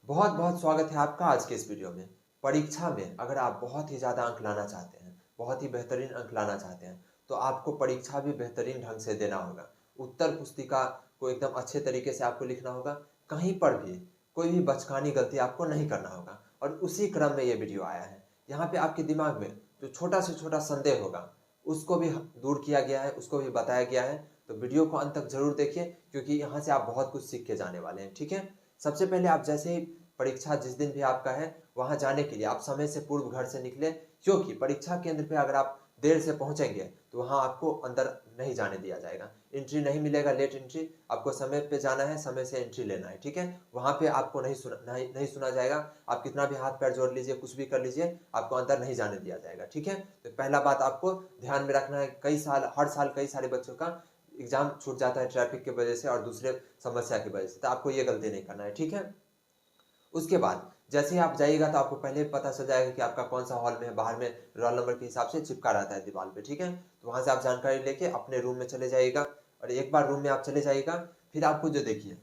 बहुत बहुत स्वागत है आपका आज के इस वीडियो में। परीक्षा में अगर आप बहुत ही ज़्यादा अंक लाना चाहते हैं, बहुत ही बेहतरीन अंक लाना चाहते हैं, तो आपको परीक्षा भी बेहतरीन ढंग से देना होगा। उत्तर पुस्तिका को एकदम अच्छे तरीके से आपको लिखना होगा। कहीं पर भी कोई भी बचकानी गलती आपको नहीं करना होगा और उसी क्रम में ये वीडियो आया है। यहाँ पे आपके दिमाग में जो छोटा से छोटा संदेह होगा उसको भी दूर किया गया है, उसको भी बताया गया है। तो वीडियो को अंत तक जरूर देखिए क्योंकि यहाँ से आप बहुत कुछ सीख के जाने वाले हैं। ठीक है, सबसे पहले आप जैसे ही परीक्षा जिस दिन भी आपका है वहां जाने के लिए आप समय से पूर्व घर से निकले, क्योंकि परीक्षा केंद्र पे अगर आप देर से पहुंचेंगे तो वहां आपको अंदर नहीं जाने दिया जाएगा, एंट्री नहीं मिलेगा, लेट एंट्री। आपको समय पे जाना है, समय से एंट्री लेना है। ठीक है, वहां पे आपको नहीं सुना जाएगा। आप कितना भी हाथ पैर जोड़ लीजिए, कुछ भी कर लीजिए, आपको अंदर नहीं जाने दिया जाएगा। ठीक है, तो पहला बात आपको ध्यान में रखना है। हर साल कई सारे बच्चों का एग्जाम छूट जाता है ट्रैफिक की वजह से और दूसरे समस्या की वजह से, तो आपको ये गलती नहीं करना है। ठीक है, उसके बाद जैसे ही आप जाइएगा तो आपको पहले पता चल जाएगा कि आपका कौन सा हॉल में है। बाहर में रोल नंबर के हिसाब से चिपका रहता है दीवार पे। ठीक है, तो वहां से आप जानकारी लेके अपने रूम में चले जाइएगा और एक बार रूम में आप चले जाइएगा फिर आपको जो देखिए,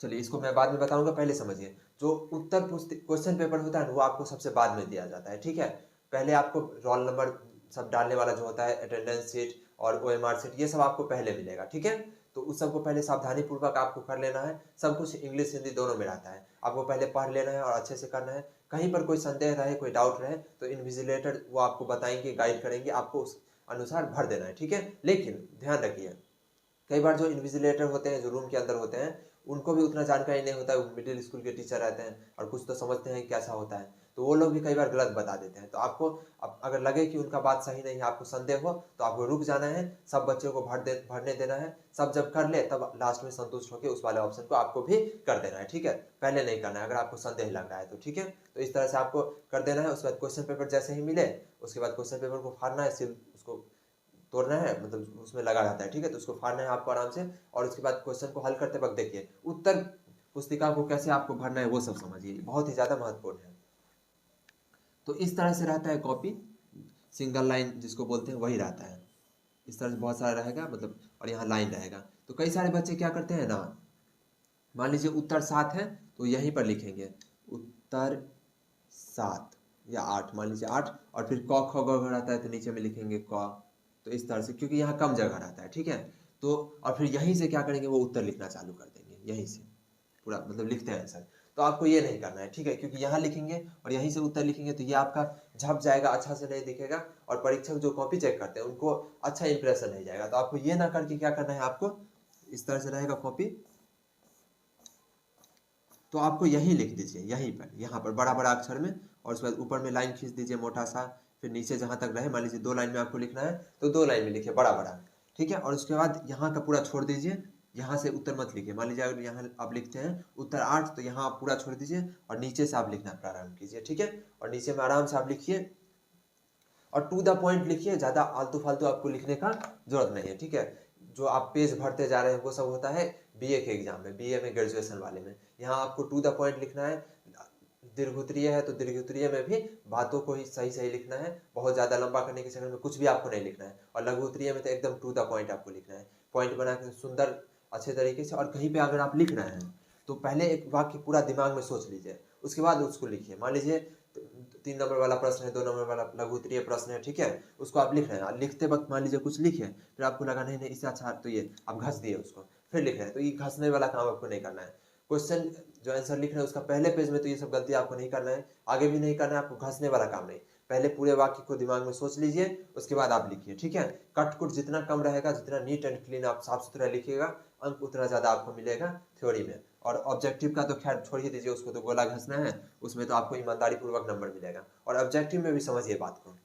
चलिए इसको मैं बाद में बताऊंगा, पहले समझिए। जो उत्तर क्वेश्चन पेपर होता है वो आपको सबसे बाद में दिया जाता है। ठीक है, पहले आपको रोल नंबर सब डालने वाला जो होता है, अटेंडेंस शीट और ओएमआर शीट, ये सब आपको पहले मिलेगा। ठीक है, तो उस सबको पहले सावधानी पूर्वक आपको कर लेना है। सब कुछ इंग्लिश हिंदी दोनों में रहता है, आपको पहले पढ़ लेना है और अच्छे से करना है। कहीं पर कोई संदेह रहे, कोई डाउट रहे तो इन्विजिलेटर वो आपको बताएंगे, गाइड करेंगे, आपको उस अनुसार भर देना है। ठीक है, लेकिन ध्यान रखिए, कई बार जो इन्विजिलेटर होते हैं, जो रूम के अंदर होते हैं, उनको भी उतना जानकारी नहीं होता है। वो मिडिल स्कूल के टीचर रहते हैं और कुछ तो समझते हैं कैसा होता है, तो वो लोग भी कई बार गलत बता देते हैं। तो आपको अगर लगे कि उनका बात सही नहीं है, आपको संदेह हो, तो आपको रुक जाना है, सब बच्चों को भरने देना है। सब जब कर ले तब लास्ट में संतुष्ट होकर उस वाले ऑप्शन को आपको भी कर देना है। ठीक है, पहले नहीं करना है अगर आपको संदेह लग रहा है तो। ठीक है, तो इस तरह से आपको कर देना है। उसके बाद क्वेश्चन पेपर जैसे ही मिले, उसके बाद क्वेश्चन पेपर को फाड़ना है, सिर्फ उसको तोड़ना है, मतलब उसमें लगा रहता है। ठीक है, तो उसको फाड़ना है आपको आराम से। और उसके बाद क्वेश्चन को हल करते वक्त देखिए, उत्तर पुस्तिका को कैसे आपको भरना है वो सब समझिए, बहुत ही ज्यादा महत्वपूर्ण है। तो इस तरह से रहता है कॉपी, सिंगल लाइन जिसको बोलते हैं वही रहता है। इस तरह से बहुत सारा रहेगा, मतलब और यहाँ लाइन रहेगा। तो कई सारे बच्चे क्या करते हैं ना, मान लीजिए उत्तर 7 है तो यहीं पर लिखेंगे उत्तर 7 या 8, मान लीजिए 8, और फिर क ख ग घ रहता है तो नीचे में लिखेंगे क। तो इस तरह से, क्योंकि यहाँ कम जगह रहता है। ठीक है, तो और फिर यहीं से क्या करेंगे, वो उत्तर लिखना चालू कर देंगे, यहीं से पूरा मतलब लिखते हैं आंसर। तो आपको ये नहीं करना है। ठीक है, क्योंकि यहाँ लिखेंगे और यहीं से उत्तर लिखेंगे तो ये आपका झप जाएगा, अच्छा से नहीं दिखेगा और परीक्षक जो कॉपी चेक करते हैं उनको अच्छा इंप्रेशन नहीं जाएगा। तो आपको ये ना करके क्या करना है, आपको इस तरह से रहेगा कॉपी, तो आपको यहीं लिख दीजिए, यहीं पर, यहाँ पर बड़ा बड़ा अक्षर में, और उसके बाद ऊपर में लाइन खींच दीजिए मोटा सा। फिर नीचे जहाँ तक रहे, मान लीजिए 2 लाइन में आपको लिखना है तो 2 लाइन में लिखिए बड़ा बड़ा। ठीक है, और उसके बाद यहाँ का पूरा छोड़ दीजिए, यहाँ से उत्तर मत लिखिए। मान लीजिए अगर यहाँ आप लिखते हैं उत्तर 8 तो यहाँ आप पूरा छोड़ दीजिए और नीचे से आप लिखना प्रारंभ कीजिए। ठीक है, और नीचे में आराम से आप लिखिए और टू द पॉइंट लिखिए, ज़्यादा आलतू फालतू आपको लिखने का जरूरत नहीं है। ठीक है, जो आप पेज भरते जा रहे हैं वो सब होता है बीए के एग्जाम में, बीए में ग्रेजुएशन वाले में। यहाँ आपको टू द पॉइंट लिखना है। दीर्घोत्तरीय है तो दीर्घोत्तरीय में भी बातों को ही सही सही लिखना है, बहुत ज़्यादा लंबा करने के चक्कर में कुछ भी आपको नहीं लिखना है। और लघुत्तरीय में तो एकदम टू द पॉइंट आपको लिखना है, पॉइंट बना के सुंदर अच्छे तरीके से। और कहीं पे अगर आप लिख रहे हैं तो पहले एक वाक्य पूरा दिमाग में सोच लीजिए, उसके बाद उसको लिखिए। मान लीजिए 3 नंबर वाला प्रश्न है, 2 नंबर वाला लघुत्तरीय प्रश्न है। ठीक है, उसको आप लिख रहे हैं, लिखते वक्त मान लीजिए कुछ लिखे, फिर आपको लगा नहीं नहीं इससे अच्छा तो ये, आप घस दिए उसको, फिर लिख रहे हैं, तो ये घसने वाला काम आपको नहीं करना है। क्वेश्चन जो आंसर लिख रहे हैं उसका पहले पेज में तो ये सब गलती आपको नहीं करना है, आगे भी नहीं करना है आपको, घसने वाला काम नहीं। पहले पूरे वाक्य को दिमाग में सोच लीजिए, उसके बाद आप लिखिए। ठीक है, कट कुट जितना कम रहेगा, जितना नीट एंड क्लीन आप साफ सुथरा लिखिएगा, अंक उतना ज़्यादा आपको मिलेगा थ्योरी में। और ऑब्जेक्टिव का तो खैर छोड़ ही दीजिए, उसको तो गोला घसना है, उसमें तो आपको ईमानदारी पूर्वक नंबर मिलेगा। और ऑब्जेक्टिव में भी समझिए बात को,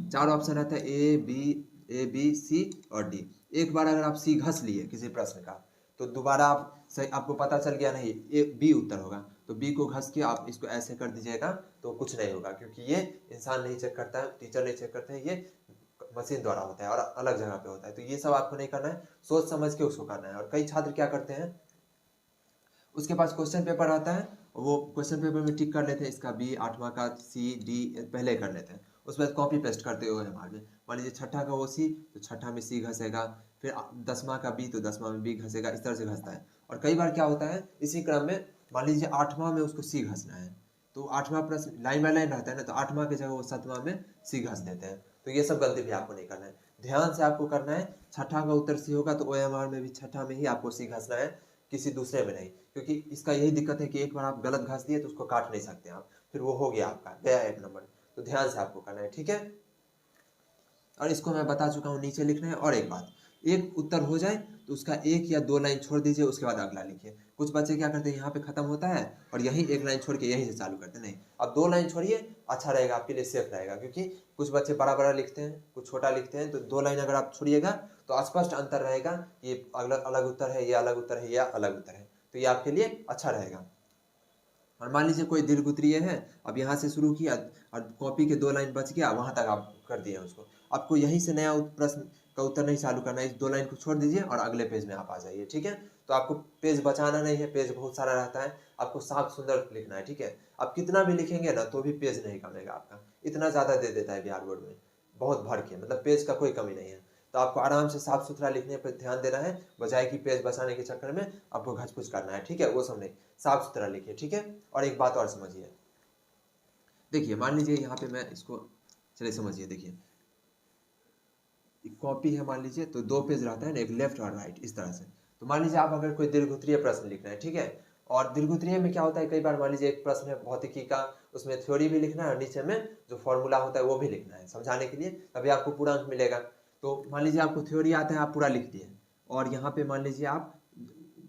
4 ऑप्शन रहता है, ए बी सी और डी। एक बार अगर आप सी घस लिए किसी प्रश्न का तो दोबारा आप सही, आपको पता चल गया नहीं ए बी उत्तर होगा, तो बी को घस के आप इसको ऐसे कर दीजिएगा तो कुछ नहीं होगा, क्योंकि ये इंसान नहीं चेक करता है, टीचर नहीं चेक करते हैं, ये मशीन द्वारा होता है और अलग जगह पे होता है। तो ये सब आपको नहीं करना है, सोच समझ के उसको करना है। और कई छात्र क्या करते हैं, उसके पास क्वेश्चन पेपर आता है, वो क्वेश्चन पेपर में टिक कर लेते हैं, इसका बी, 8वां का सी डी पहले कर लेते हैं, उसके बाद कॉपी पेस्ट करते हुए हमारे में, मान लीजिए 6ठा का वो सी तो 6ठा में सी घसेगा, फिर 10वां का बी तो 10वां में बी घसेगा, इस तरह से घसता है। और कई बार क्या होता है, इसी क्रम में मान लीजिए 8वां में उसको सी घसना है, तो 8वां प्रश्न लाइन बाय लाइन रहता है ना, तो 8वां की जगह वो 7वां में सी घस देते हैं। तो ये सब गलती भी आपको नहीं करना है, ध्यान से आपको करना है। छठा का उत्तर सी होगा तो OMR में भी छठा में ही आपको सी घसना है, किसी दूसरे में नहीं। क्योंकि इसका यही दिक्कत है कि एक बार आप गलत घस दिए तो उसको काट नहीं सकते आप, फिर वो हो गया आपका गया 1 नंबर। तो ध्यान से आपको करना है, ठीक है। और इसको मैं बता चुका हूँ, नीचे लिखना है। और एक बात, एक उत्तर हो जाए तो उसका 1 या 2 लाइन छोड़ दीजिए, उसके बाद अगला लिखिए। कुछ बच्चे क्या करते हैं, यहाँ पे खत्म होता है और यहीं 1 लाइन छोड़ के यहीं से चालू करते हैं। नहीं, अब 2 लाइन छोड़िए, अच्छा रहेगा आपके लिए, सेफ रहेगा। क्योंकि कुछ बच्चे बड़ा बड़ा लिखते हैं, कुछ छोटा लिखते हैं, तो 2 लाइन अगर आप छोड़िएगा तो स्पष्ट अंतर रहेगा, ये अलग अलग उत्तर है, ये अलग उत्तर है, या अलग उत्तर है। तो ये आपके लिए अच्छा रहेगा। और मान लीजिए कोई दीर्घ उत्तरीय है, अब यहाँ से शुरू किया और कॉपी के 2 लाइन बच गया, वहां तक आप कर दिए उसको। आपको यहीं से नया प्रश्न का उत्तर नहीं चालू करना है, इस 2 लाइन को छोड़ दीजिए और अगले पेज में आप आ जाइए, ठीक है। तो आपको पेज बचाना नहीं है, पेज बहुत सारा रहता है, आपको साफ सुंदर लिखना है, ठीक है। आप कितना भी लिखेंगे ना तो भी पेज नहीं कमेगा आपका, इतना ज़्यादा दे देता है बिहार बोर्ड में, बहुत भर के, मतलब पेज का कोई कमी नहीं है। तो आपको आराम से साफ सुथरा लिखने पर ध्यान देना है, बजाय कि पेज बचाने के चक्कर में आपको घचपुच करना है, ठीक है। वो सब नहीं, साफ सुथरा लिखिए, ठीक है। और एक बात और समझिए, देखिए मान लीजिए यहाँ पे मैं इसको, चलिए समझिए, देखिए कॉपी है मान लीजिए, तो 2 पेज रहता है ना, एक लेफ्ट और राइट, इस तरह से। तो मान लीजिए आप अगर कोई दीर्घोत्तरीय प्रश्न लिख रहे हैं, ठीक है। और दीर्घोत्तरीय में क्या होता है, कई बार मान लीजिए एक प्रश्न है भौतिकी का, उसमें थ्योरी भी लिखना है और नीचे में जो फॉर्मूला होता है वो भी लिखना है समझाने के लिए, तभी आपको पूरा अंक मिलेगा। तो मान लीजिए आपको थ्योरी आता है, आप पूरा लिख दिए, और यहाँ पे मान लीजिए आप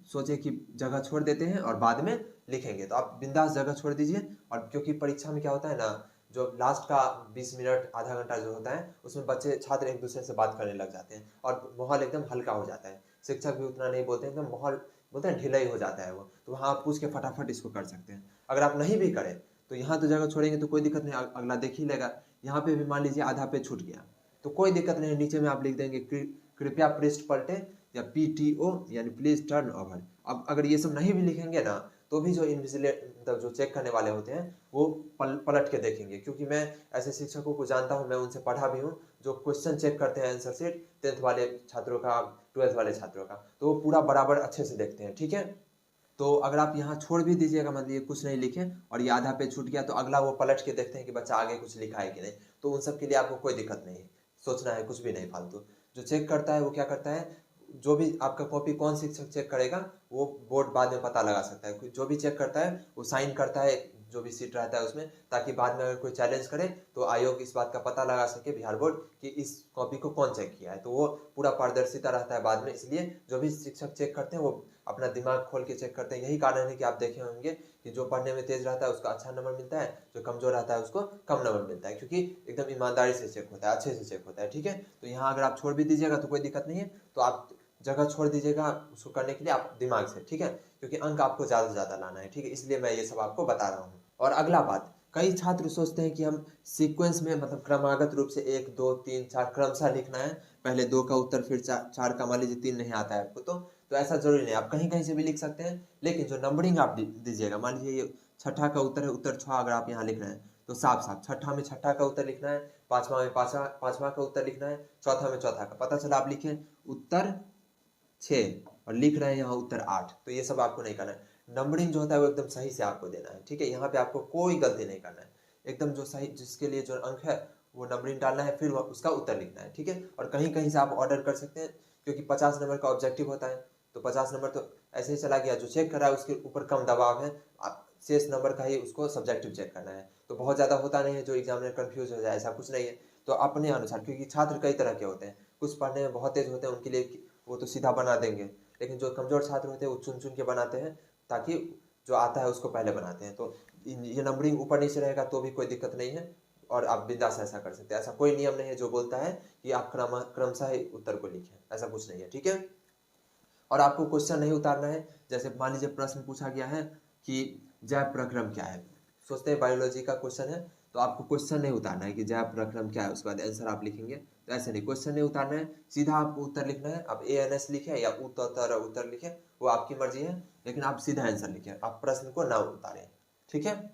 सोचे कि जगह छोड़ देते हैं और बाद में लिखेंगे, तो आप बिंदास जगह छोड़ दीजिए। और क्योंकि परीक्षा में क्या होता है ना, जो लास्ट का 20 मिनट आधा घंटा जो होता है, उसमें बच्चे छात्र एक दूसरे से बात करने लग जाते हैं और माहौल एकदम हल्का हो जाता है, शिक्षक भी उतना नहीं बोलते हैं, एकदम माहौल बोलते हैं ढिलाई हो जाता है वो। तो वहाँ आप पूछ के फटाफट इसको कर सकते हैं। अगर आप नहीं भी करें तो यहाँ तो जगह छोड़ेंगे तो कोई दिक्कत नहीं, अगला देख ही लेगा। यहाँ पे भी मान लीजिए आधा पे छूट गया तो कोई दिक्कत नहीं, नीचे में आप लिख देंगे कृपया पृष्ठ पलटे, या PTO यानी प्लीज टर्न ओवर। अब अगर ये सब नहीं भी लिखेंगे ना, तो भी जो इन्विजिलेट मतलब जो चेक करने वाले होते हैं वो पलट के देखेंगे। क्योंकि मैं ऐसे शिक्षकों को जानता हूँ, मैं उनसे पढ़ा भी हूँ, जो क्वेश्चन चेक करते हैं आंसर शीट 10th वाले छात्रों का, 12th वाले छात्रों का, तो वो पूरा बराबर अच्छे से देखते हैं, ठीक है। तो अगर आप यहाँ छोड़ भी दीजिएगा, मान लीजिए कुछ नहीं लिखे और ये आधा पेज छूट गया, तो अगला वो पलट के देखते हैं कि बच्चा आगे कुछ लिखा है कि नहीं। तो उन सब के लिए आपको कोई दिक्कत नहीं, सोचना है कुछ भी नहीं फालतू। जो चेक करता है वो क्या करता है, जो भी आपका कॉपी कौन शिक्षक चेक करेगा वो बोर्ड बाद में पता लगा सकता है। जो भी चेक करता है वो साइन करता है जो भी सीट रहता है उसमें, ताकि बाद में अगर कोई चैलेंज करे तो आयोग इस बात का पता लगा सके, बिहार बोर्ड, कि इस कॉपी को कौन चेक किया है। तो वो पूरा पारदर्शिता रहता है बाद में, इसलिए जो भी शिक्षक चेक करते हैं वो अपना दिमाग खोल के चेक करते हैं। यही कारण है कि आप देखे होंगे कि जो पढ़ने में तेज रहता है उसको अच्छा नंबर मिलता है, जो कमजोर रहता है उसको कम नंबर मिलता है, क्योंकि एकदम ईमानदारी से चेक होता है, अच्छे से चेक होता है, ठीक है। तो यहाँ अगर आप छोड़ भी दीजिएगा तो कोई दिक्कत नहीं है, तो आप जगह छोड़ दीजिएगा उसको करने के लिए आप दिमाग से, ठीक है। क्योंकि अंक आपको ज़्यादा से ज़्यादा लाना है, ठीक है, इसलिए मैं ये सब आपको बता रहा हूँ। और अगला बात, कई छात्र सोचते हैं कि हम सीक्वेंस में मतलब क्रमागत रूप से 1 2 3 4 क्रमशः लिखना है, पहले 2 का उत्तर फिर 4 का, मान लीजिए 3 नहीं आता है आपको तो ऐसा जरूरी नहीं, आप कहीं कहीं से भी लिख सकते हैं। लेकिन जो नंबरिंग आप दीजिएगा, मान लीजिए ये छठा का उत्तर है, उत्तर 6 अगर आप यहाँ लिख रहे हैं तो साफ साफ छठा में छठा का उत्तर लिखना है, पांचवा में पांचवा का उत्तर लिखना है, चौथा में चौथा का। पता चला आप लिखे उत्तर 6 और लिख रहे हैं यहाँ उत्तर 8, तो ये सब आपको नहीं करना है। नंबरिंग जो होता है वो एकदम सही से आपको देना है, ठीक है। यहाँ पे आपको कोई गलती नहीं करना है, एकदम जो सही जिसके लिए जो अंक है वो नंबरिंग डालना है, फिर उसका उत्तर लिखना है, ठीक है। और कहीं कहीं से आप ऑर्डर कर सकते हैं, क्योंकि 50 नंबर का ऑब्जेक्टिव होता है, तो 50 नंबर तो ऐसे ही चला गया, जो चेक कर रहा है उसके ऊपर कम दबाव है, आप शेष नंबर का ही उसको सब्जेक्टिव चेक करना है। तो बहुत ज़्यादा होता नहीं है जो एग्जामिनर कंफ्यूज हो जाए, ऐसा कुछ नहीं है। तो अपने अनुसार, क्योंकि छात्र कई तरह के होते हैं, कुछ पढ़ने में बहुत तेज होते हैं, उनके लिए वो तो सीधा बना देंगे, लेकिन जो कमजोर छात्र होते हैं वो चुन चुन के बनाते हैं, ताकि जो आता है उसको पहले बनाते हैं। तो ये नंबरिंग ऊपर नीचे रहेगा तो भी कोई दिक्कत नहीं है, और आप बिंदास ऐसा कर सकते हैं। ऐसा कोई नियम नहीं है जो बोलता है कि आप क्रमशः ही उत्तर को लिखें, ऐसा कुछ नहीं है, ठीक है। और आपको क्वेश्चन नहीं उतारना है, जैसे मान लीजिए प्रश्न पूछा गया है कि जैव प्रक्रम क्या है, सोचते हैं बायोलॉजी का क्वेश्चन है, तो आपको क्वेश्चन नहीं उतारना है कि जैव प्रक्रम क्या है, उसके बाद आंसर आप लिखेंगे। तो ऐसे नहीं, क्वेश्चन नहीं उतारना है, सीधा आपको उत्तर लिखना है। आप ANS लिखे या उत्तर लिखे, वो आपकी मर्जी है, लेकिन आप सीधा आंसर लिखें, आप प्रश्न को ना उतारें, ठीक है।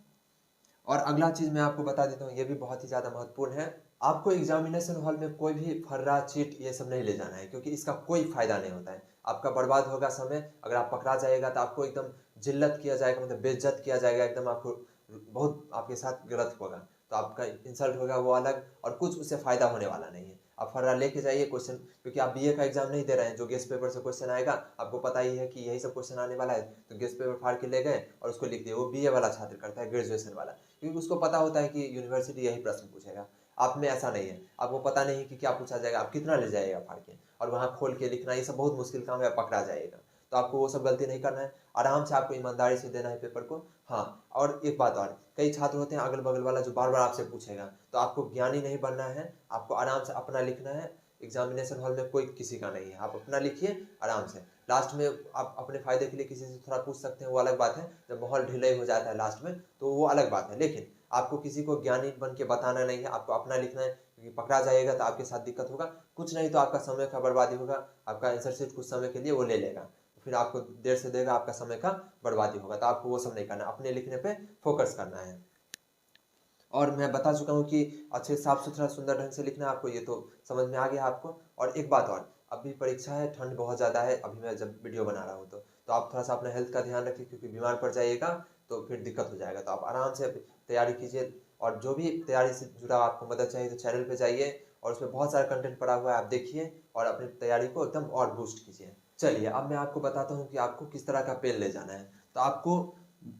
और अगला चीज मैं आपको बता देता हूँ, ये भी बहुत ही ज्यादा महत्वपूर्ण है। आपको एग्जामिनेशन हॉल में कोई भी फर्रा चीट ये सब नहीं ले जाना है, क्योंकि इसका कोई फायदा नहीं होता है, आपका बर्बाद होगा समय। अगर आप पकड़ा जाएगा तो आपको एकदम जिल्लत किया जाएगा, मतलब बेइज्जत किया जाएगा, एकदम आपको बहुत आपके साथ गलत होगा, तो आपका इंसल्ट होगा वो अलग, और कुछ उससे फ़ायदा होने वाला नहीं है। आप फर्रा लेके जाइए क्वेश्चन, क्योंकि आप बीए का एग्जाम नहीं दे रहे हैं, जो गेस्ट पेपर से क्वेश्चन आएगा आपको पता ही है कि यही सब क्वेश्चन आने वाला है, तो गेस्ट पेपर फाड़ के ले गए और उसको लिख दिए। वो बीए वाला छात्र करता है, ग्रेजुएशन वाला, क्योंकि उसको पता होता है कि यूनिवर्सिटी यही प्रश्न पूछेगा। आप में ऐसा नहीं है, आपको पता नहीं कि क्या पूछा जाएगा, आप कितना ले जाइएगा फाड़ के, और वहाँ खोल के लिखना ये सब बहुत मुश्किल काम है, पकड़ा जाएगा। तो आपको वो सब गलती नहीं करना है, आराम से आपको ईमानदारी से देना है पेपर को। हाँ, और एक बात और, कई छात्र होते हैं अगल बगल वाला जो बार बार आपसे पूछेगा, तो आपको ज्ञानी नहीं बनना है, आपको आराम से अपना लिखना है। एग्जामिनेशन हॉल में कोई किसी का नहीं है, आप अपना लिखिए आराम से। लास्ट में आप अपने फायदे के लिए किसी से थोड़ा पूछ सकते हैं, वो अलग बात है, जब माहौल ढिलाई हो जाता है लास्ट में तो वो अलग बात है, लेकिन आपको किसी को ज्ञानी बन के बताना नहीं है, आपको अपना लिखना है, क्योंकि पकड़ा जाएगा तो आपके साथ दिक्कत होगा, कुछ नहीं तो आपका समय का बर्बादी होगा, आपका आंसर शीट कुछ समय के लिए वो ले लेगा, फिर आपको देर से देगा, आपका समय का बर्बादी होगा, तो आपको वो सब नहीं करना, अपने लिखने पे फोकस करना है। और मैं बता चुका हूँ कि अच्छे साफ सुथरा सुंदर ढंग से लिखना है आपको, ये तो समझ में आ गया आपको। और एक बात और, अभी परीक्षा है, ठंड बहुत ज़्यादा है अभी मैं जब वीडियो बना रहा हूँ, तो आप थोड़ा सा अपने हेल्थ का ध्यान रखिए, क्योंकि बीमार पड़ जाइएगा तो फिर दिक्कत हो जाएगा। तो आप आराम से तैयारी कीजिए, और जो भी तैयारी से जुड़ा आपको मदद चाहिए तो चैनल पर जाइए, और उसमें बहुत सारा कंटेंट पड़ा हुआ है, आप देखिए और अपनी तैयारी को एकदम और बूस्ट कीजिए। चलिए अब मैं आपको बताता हूँ कि आपको किस तरह का पेन ले जाना है। तो आपको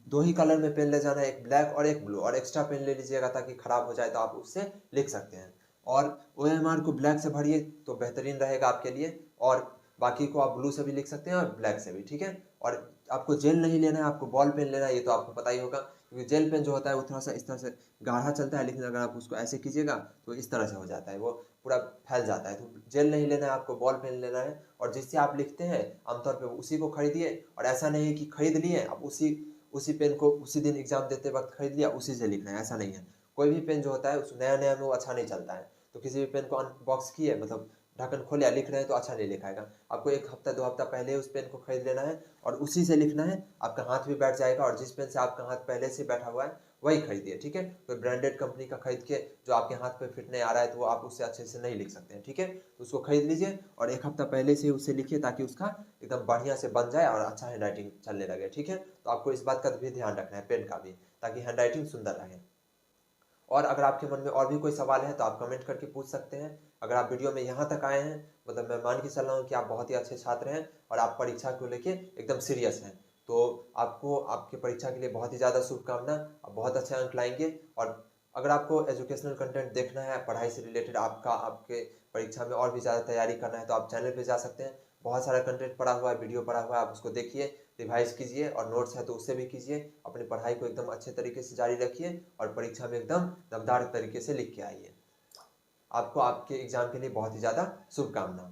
दो ही कलर में पेन ले जाना है, एक ब्लैक और एक ब्लू, और एक्स्ट्रा पेन ले लीजिएगा ताकि खराब हो जाए तो आप उससे लिख सकते हैं। और OMR को ब्लैक से भरिए तो बेहतरीन रहेगा आपके लिए, और बाकी को आप ब्लू से भी लिख सकते हैं और ब्लैक से भी, ठीक है। और आपको जेल नहीं लेना है, आपको बॉल पेन लेना है, ये तो आपको पता ही होगा, क्योंकि जेल पेन जो होता है वो थोड़ा सा इस तरह से गाढ़ा चलता है, लेकिन अगर आप उसको ऐसे कीजिएगा तो इस तरह से हो जाता है, वो पूरा फैल जाता है। तो जेल नहीं लेना है, आपको बॉल पेन लेना है, और जिससे आप लिखते हैं आमतौर पर उसी को खरीदिए। और ऐसा नहीं है कि खरीद लिए आप उसी पेन को उसी दिन एग्जाम देते वक्त खरीद लिया उसी से लिखना है, ऐसा नहीं है। कोई भी पेन जो होता है उस नया नया में वो अच्छा नहीं चलता है, तो किसी भी पेन को अनबॉक्स किए, मतलब ढक्कन खोल या लिख रहे हैं तो अच्छा नहीं लिखाएगा। आपको एक हफ्ता 2 हफ्ता पहले उस पेन को खरीद लेना है और उसी से लिखना है, आपका हाथ भी बैठ जाएगा, और जिस पेन से आपका हाथ पहले से बैठा हुआ है वही खरीदिए, ठीक है। कोई ब्रांडेड कंपनी का खरीद के जो आपके हाथ पे फिट नहीं आ रहा है तो वो आप उससे अच्छे से नहीं लिख सकते हैं, ठीक है। तो उसको खरीद लीजिए और एक हफ्ता पहले से उसे लिखिए, ताकि उसका एकदम बढ़िया से बन जाए और अच्छा हैंड राइटिंग चलने लगे, ठीक है। तो आपको इस बात का भी ध्यान रखना है, पेन का भी, ताकि हैंड राइटिंग सुंदर रहे। और अगर आपके मन में और भी कोई सवाल है तो आप कमेंट करके पूछ सकते हैं। अगर आप वीडियो में यहाँ तक आए हैं, मतलब मैं मान के चल रहा हूँ कि आप बहुत ही अच्छे छात्र हैं और आप परीक्षा को लेके एकदम सीरियस हैं, तो आपको आपकी परीक्षा के लिए बहुत ही ज़्यादा शुभकामना, आप बहुत अच्छे अंक लाएंगे। और अगर आपको एजुकेशनल कंटेंट देखना है, पढ़ाई से रिलेटेड आपके परीक्षा में और भी ज़्यादा तैयारी करना है, तो आप चैनल पर जा सकते हैं, बहुत सारा कंटेंट पड़ा हुआ है, वीडियो पड़ा हुआ है, आप उसको देखिए, रिवाइज कीजिए, और नोट्स है तो उससे भी कीजिए। अपनी पढ़ाई को एकदम अच्छे तरीके से जारी रखिए और परीक्षा में एकदम दमदार तरीके से लिख के आइए। आपको आपके एग्जाम के लिए बहुत ही ज़्यादा शुभकामना।